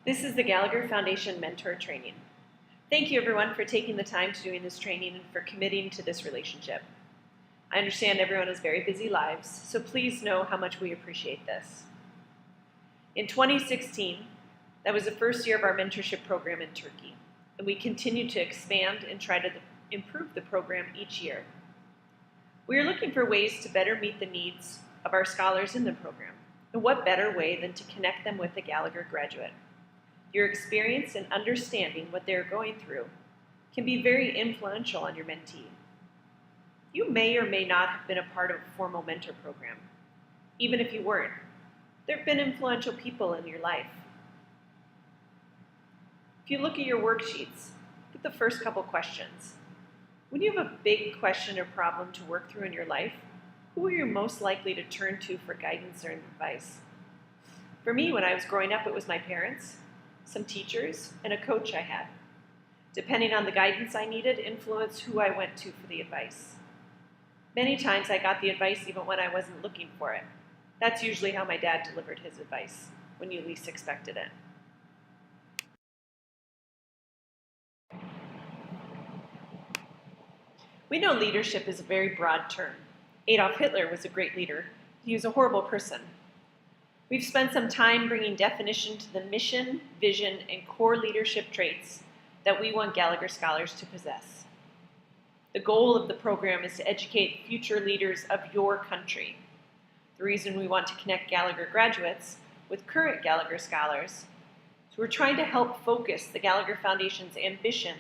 This is the Gallagher Foundation Mentor Training. Thank you everyone for taking the time to doing this training and for committing to this relationship. I understand everyone has very busy lives, so please know how much we appreciate this. In 2016, that was the first year of our mentorship program in Turkey, and we continue to expand and try to improve the program each year. We are looking for ways to better meet the needs of our scholars in the program, and what better way than to connect them with a Gallagher graduate. Your experience and understanding what they're going through can be very influential on your mentee. You may or may not have been a part of a formal mentor program. Even if you weren't, there have been influential people in your life. If you look at your worksheets, look at the first couple questions. When you have a big question or problem to work through in your life, who are you most likely to turn to for guidance or advice? For me, when I was growing up, it was my parents, some teachers, and a coach I had. Depending on the guidance I needed, influenced who I went to for the advice. Many times I got the advice even when I wasn't looking for it. That's usually how my dad delivered his advice, when you least expected it. We know leadership is a very broad term. Adolf Hitler was a great leader. He was a horrible person. We've spent some time bringing definition to the mission, vision, and core leadership traits that we want Gallagher Scholars to possess. The goal of the program is to educate future leaders of your country. The reason we want to connect Gallagher graduates with current Gallagher Scholars is we're trying to help focus the Gallagher Foundation's ambition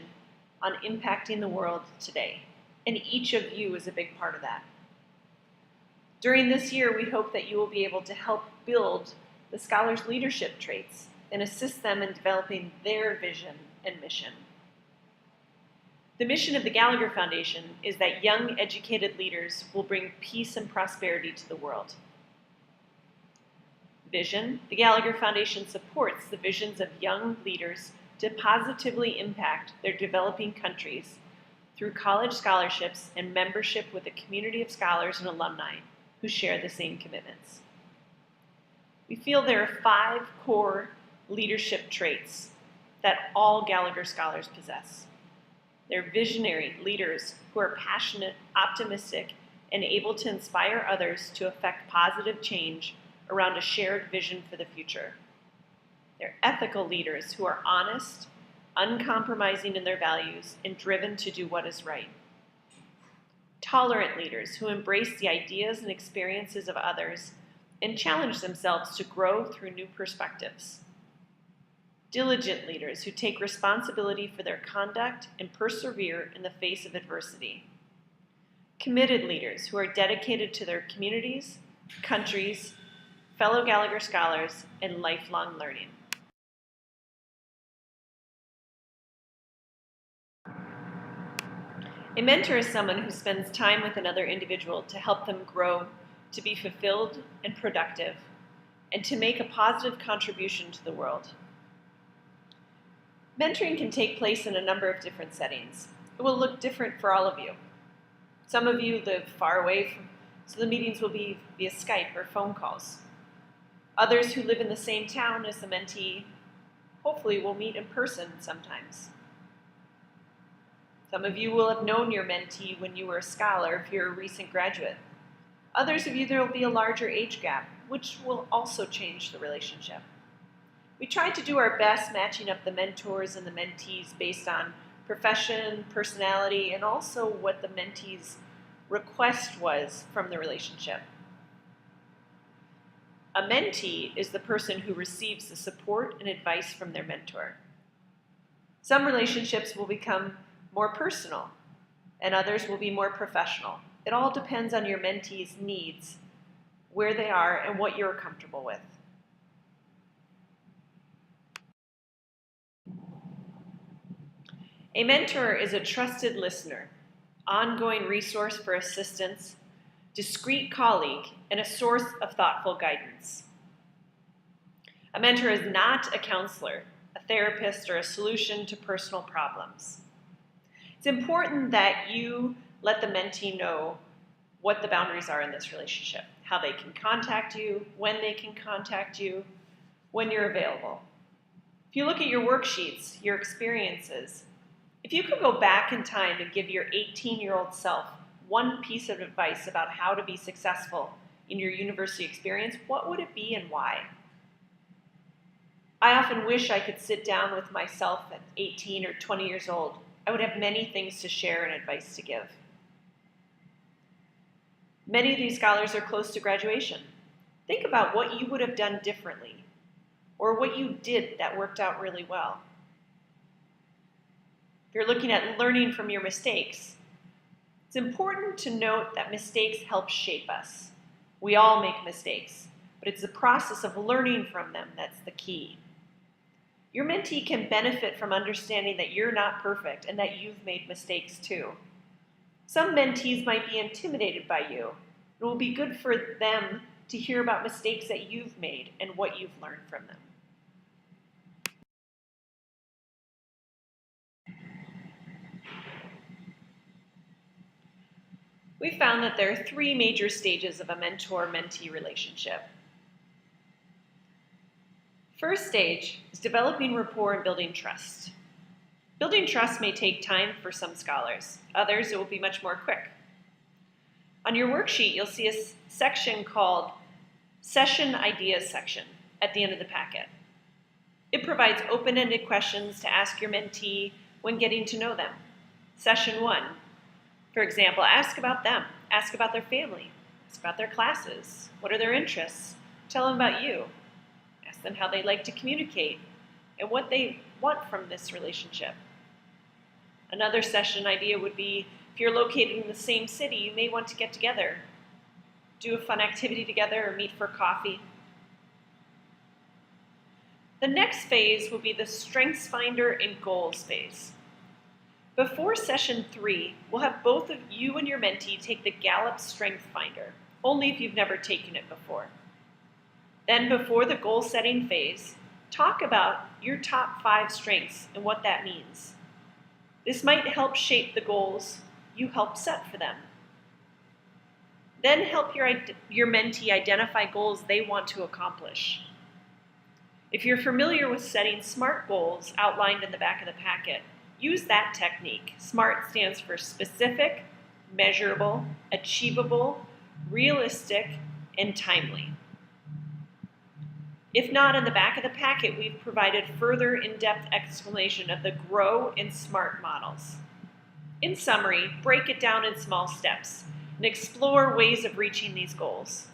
on impacting the world today, and each of you is a big part of that. During this year, we hope that you will be able to help build the scholars' leadership traits and assist them in developing their vision and mission. The mission of the Gallagher Foundation is that young, educated leaders will bring peace and prosperity to the world. Vision: the Gallagher Foundation supports the visions of young leaders to positively impact their developing countries through college scholarships and membership with a community of scholars and alumni who share the same commitments. We feel there are 5 core leadership traits that all Gallagher Scholars possess. They're visionary leaders who are passionate, optimistic, and able to inspire others to affect positive change around a shared vision for the future. They're ethical leaders who are honest, uncompromising in their values, and driven to do what is right. Tolerant leaders who embrace the ideas and experiences of others and challenge themselves to grow through new perspectives. Diligent leaders who take responsibility for their conduct and persevere in the face of adversity. Committed leaders who are dedicated to their communities, countries, fellow Gallagher Scholars, and lifelong learning. A mentor is someone who spends time with another individual to help them grow, to be fulfilled and productive, and to make a positive contribution to the world. Mentoring can take place in a number of different settings. It will look different for all of you. Some of you live far away, so the meetings will be via Skype or phone calls. Others who live in the same town as the mentee hopefully will meet in person sometimes. Some of you will have known your mentee when you were a scholar if you're a recent graduate. Others of you, there will be a larger age gap, which will also change the relationship. We tried to do our best matching up the mentors and the mentees based on profession, personality, and also what the mentee's request was from the relationship. A mentee is the person who receives the support and advice from their mentor. Some relationships will become more personal, and others will be more professional. It all depends on your mentee's needs, where they are, and what you're comfortable with. A mentor is a trusted listener, ongoing resource for assistance, discreet colleague, and a source of thoughtful guidance. A mentor is not a counselor, a therapist, or a solution to personal problems. It's important that you let the mentee know what the boundaries are in this relationship, how they can contact you, when they can contact you, when you're available. If you look at your worksheets, your experiences, if you could go back in time and give your 18-year-old self one piece of advice about how to be successful in your university experience, what would it be and why? I often wish I could sit down with myself at 18 or 20 years old. I would have many things to share and advice to give. Many of these scholars are close to graduation. Think about what you would have done differently, or what you did that worked out really well. If you're looking at learning from your mistakes, it's important to note that mistakes help shape us. We all make mistakes, but it's the process of learning from them that's the key. Your mentee can benefit from understanding that you're not perfect and that you've made mistakes too. Some mentees might be intimidated by you. It will be good for them to hear about mistakes that you've made and what you've learned from them. We found that there are three major stages of a mentor-mentee relationship. First stage is developing rapport and building trust. Building trust may take time for some scholars. Others, it will be much more quick. On your worksheet, you'll see a section called Session Ideas section at the end of the packet. It provides open-ended questions to ask your mentee when getting to know them. Session 1, for example, ask about them, ask about their family, ask about their classes, what are their interests, tell them about you, ask them how they like to communicate, and what they want from this relationship. Another session idea would be, if you're located in the same city, you may want to get together, do a fun activity together, or meet for coffee. The next phase will be the Strengths Finder and Goals phase. Before session 3, we'll have both of you and your mentee take the Gallup Strength Finder, only if you've never taken it before. Then before the goal setting phase, talk about your top 5 strengths and what that means. This might help shape the goals you help set for them. Then help your mentee identify goals they want to accomplish. If you're familiar with setting SMART goals outlined in the back of the packet, use that technique. SMART stands for specific, measurable, achievable, realistic, and timely. If not, in the back of the packet, we've provided further in-depth explanation of the GROW and SMART models. In summary, break it down in small steps and explore ways of reaching these goals.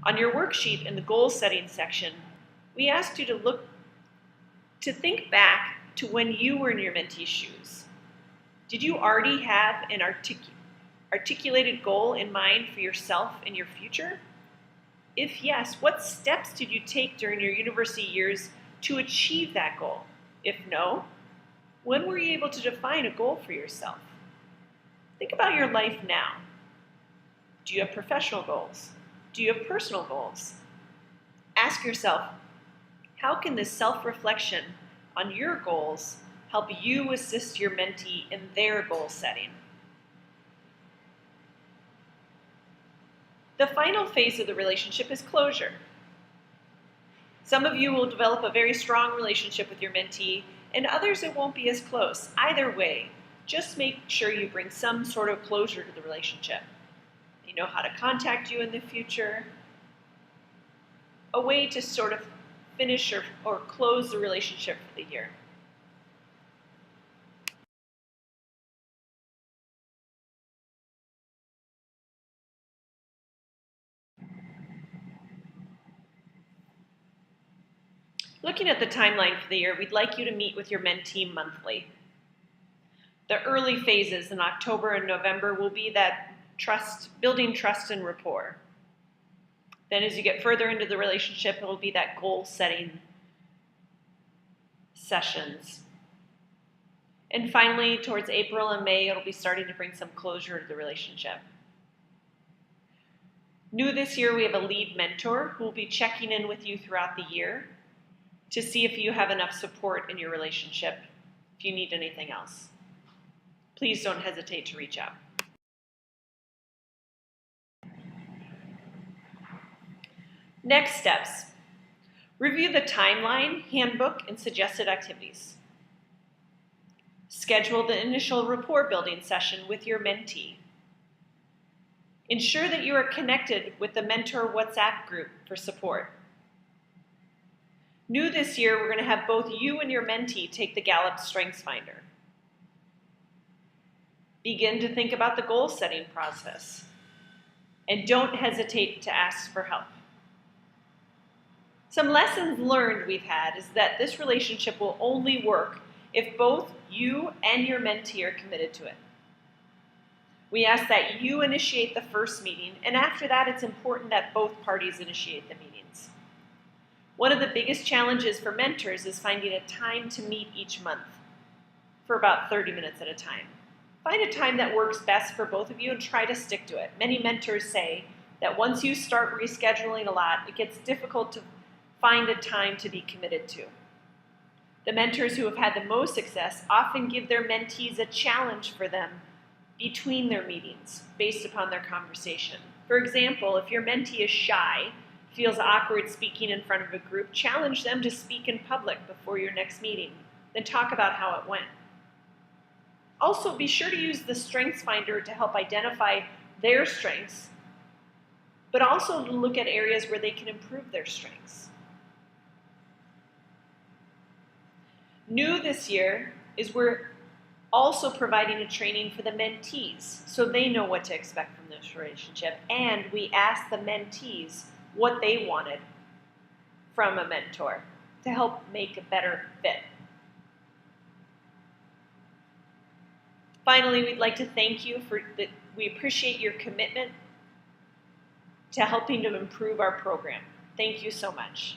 On your worksheet in the goal setting section, we asked you to think back to when you were in your mentee's shoes. Did you already have an articulated goal in mind for yourself and your future? If yes, what steps did you take during your university years to achieve that goal? If no, when were you able to define a goal for yourself? Think about your life now. Do you have professional goals? Do you have personal goals? Ask yourself, how can this self-reflection on your goals help you assist your mentee in their goal setting? The final phase of the relationship is closure. Some of you will develop a very strong relationship with your mentee, and others it won't be as close. Either way, just make sure you bring some sort of closure to the relationship. They know how to contact you in the future, a way to sort of finish or close the relationship for the year. Looking at the timeline for the year, we'd like you to meet with your mentee monthly. The early phases in October and November will be that building trust and rapport. Then as you get further into the relationship, it will be that goal setting sessions. And finally, towards April and May, it'll be starting to bring some closure to the relationship. New this year, we have a lead mentor who will be checking in with you throughout the year to see if you have enough support in your relationship, if you need anything else. Please don't hesitate to reach out. Next steps. Review the timeline, handbook, and suggested activities. Schedule the initial rapport building session with your mentee. Ensure that you are connected with the mentor WhatsApp group for support. New this year, we're going to have both you and your mentee take the Gallup StrengthsFinder. Begin to think about the goal setting process. And don't hesitate to ask for help. Some lessons learned we've had is that this relationship will only work if both you and your mentee are committed to it. We ask that you initiate the first meeting, and after that, it's important that both parties initiate the meetings. One of the biggest challenges for mentors is finding a time to meet each month for about 30 minutes at a time. Find a time that works best for both of you and try to stick to it. Many mentors say that once you start rescheduling a lot, it gets difficult to find a time to be committed to. The mentors who have had the most success often give their mentees a challenge for them between their meetings based upon their conversation. For example, if your mentee is shy, feels awkward speaking in front of a group, challenge them to speak in public before your next meeting. Then talk about how it went. Also, be sure to use the StrengthsFinder to help identify their strengths, but also to look at areas where they can improve their strengths. New this year is we're also providing a training for the mentees so they know what to expect from this relationship, and we ask the mentees what they wanted from a mentor to help make a better fit. Finally, we'd like to thank you we appreciate your commitment to helping to improve our program. Thank you so much.